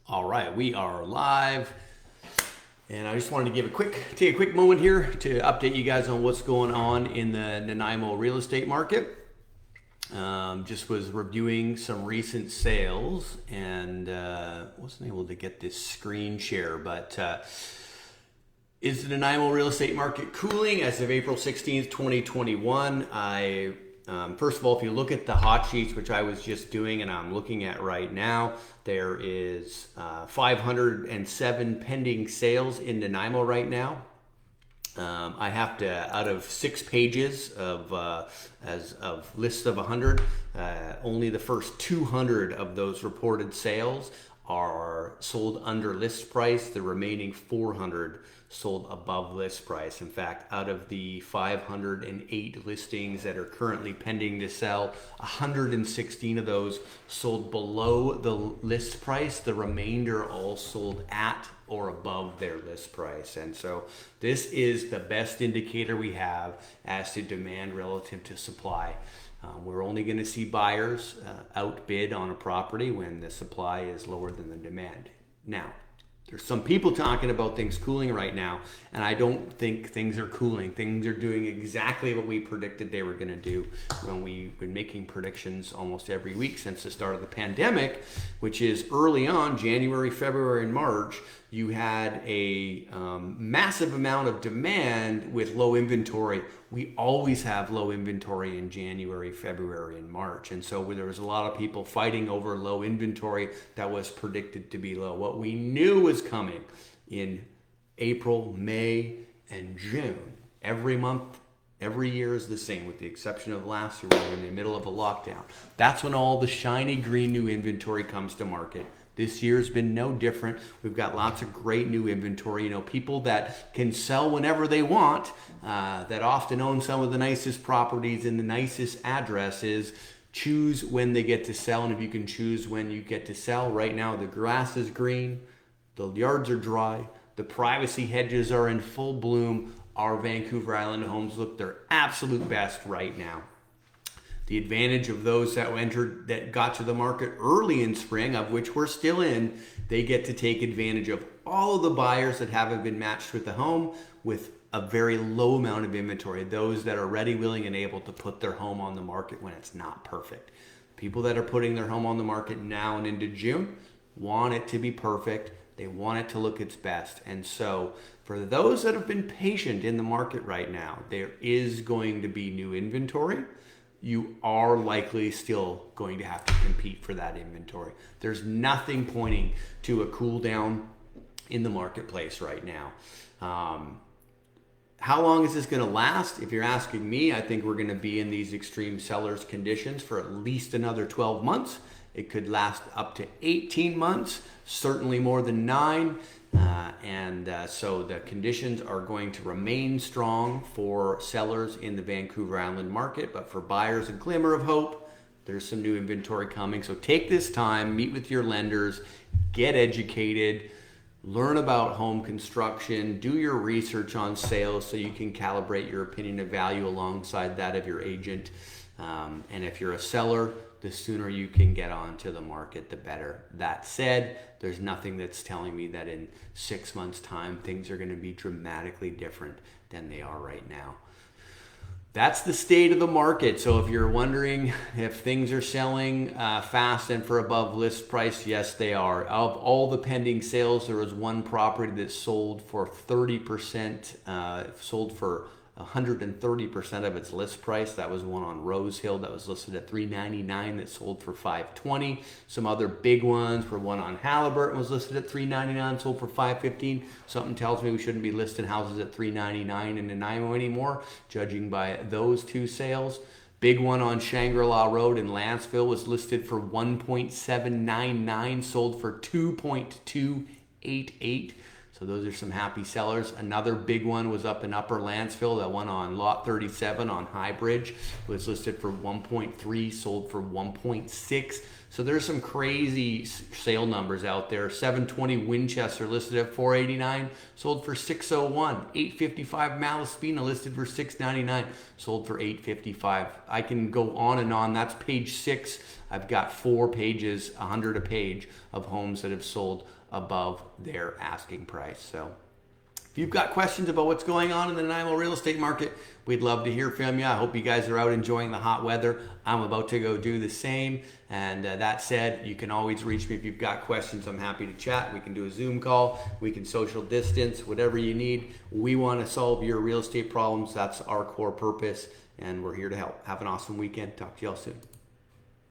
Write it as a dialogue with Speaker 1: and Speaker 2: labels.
Speaker 1: All right, we are live, and I just wanted to take a quick moment here to update you guys on what's going on in the Nanaimo real estate market. Just was reviewing some recent sales, and wasn't able to get this screen share, but is the Nanaimo real estate market cooling as of April 16th, 2021? First of all, if you look at the hot sheets, which I was just doing and I'm looking at right now, there is 507 pending sales in Nanaimo right now. I have to, out of 6 pages of lists of 100, only the first 200 of those reported sales are sold under list price. The remaining 400 sold above list price. In fact, out of the 508 listings that are currently pending to sell, 116 of those sold below the list price. The remainder all sold at or above their list price. And so this is the best indicator we have as to demand relative to supply. We're only going to see buyers outbid on a property when the supply is lower than the demand. Now, there's some people talking about things cooling right now, and I don't think things are cooling. Things are doing exactly what we predicted they were going to do when we've been making predictions almost every week since the start of the pandemic, which is early on, January, February, and March, you had a massive amount of demand with low inventory. We always have low inventory in January, February, and March. And so there was a lot of people fighting over low inventory that was predicted to be low. What we knew was coming in April, May, and June. Every month, every year is the same, with the exception of last year when we were in the middle of a lockdown. That's when all the shiny green new inventory comes to market. This year's been no different. We've got lots of great new inventory. People that can sell whenever they want, that often own some of the nicest properties in the nicest addresses, choose when they get to sell. And if you can choose when you get to sell, right now the grass is green, the yards are dry, the privacy hedges are in full bloom. Our Vancouver Island homes look their absolute best right now. The advantage of those that got to the market early in spring, of which we're still in, they get to take advantage of all of the buyers that haven't been matched with the home with a very low amount of inventory. Those that are ready, willing, and able to put their home on the market when it's not perfect. People that are putting their home on the market now and into June want it to be perfect. They want it to look its best. And so for those that have been patient in the market right now, there is going to be new inventory. You are likely still going to have to compete for that inventory. There's nothing pointing to a cool down in the marketplace right now. How long is this going to last? If you're asking me, I think we're going to be in these extreme sellers conditions for at least another 12 months. It could last up to 18 months, certainly more than 9. So the conditions are going to remain strong for sellers in the Vancouver Island market, but for buyers, a glimmer of hope. There's some new inventory coming. So take this time, meet with your lenders, get educated, learn about home construction, do your research on sales so you can calibrate your opinion of value alongside that of your agent. And if you're a seller, the sooner you can get onto the market, the better. That said, there's nothing that's telling me that in 6 months' time, things are going to be dramatically different than they are right now. That's the state of the market. So if you're wondering if things are selling fast and for above list price, yes, they are. Of all the pending sales, there was one property that sold for 30%, sold for 130% of its list price. That was one on Rose Hill that was listed at $399 that sold for $520. Some other big ones were one on Halliburton was listed at $399, sold for $515. Something tells me we shouldn't be listing houses at $399 in Nanaimo anymore, judging by those 2 sales. Big one on Shangri-La Road in Lanceville was listed for $1.799, sold for $2.288. So those are some happy sellers. Another big one was up in Upper Lanceville. That one on Lot 37 on High Bridge was listed for 1.3, sold for 1.6. So there's some crazy sale numbers out there. 720 Winchester listed at $489, sold for $601. 855 Malaspina listed for $699, sold for $855. I can go on and on. That's page 6 I've got 4 pages, 100 a page, of homes that have sold above their asking price. So if you've got questions about what's going on in the Nanaimo real estate market, we'd love to hear from you. I hope you guys are out enjoying the hot weather. I'm about to go do the same. And that said, you can always reach me if you've got questions. I'm happy to chat. We can do a Zoom call. We can social distance, whatever you need. We want to solve your real estate problems. That's our core purpose, and we're here to help. Have an awesome weekend. Talk to y'all soon.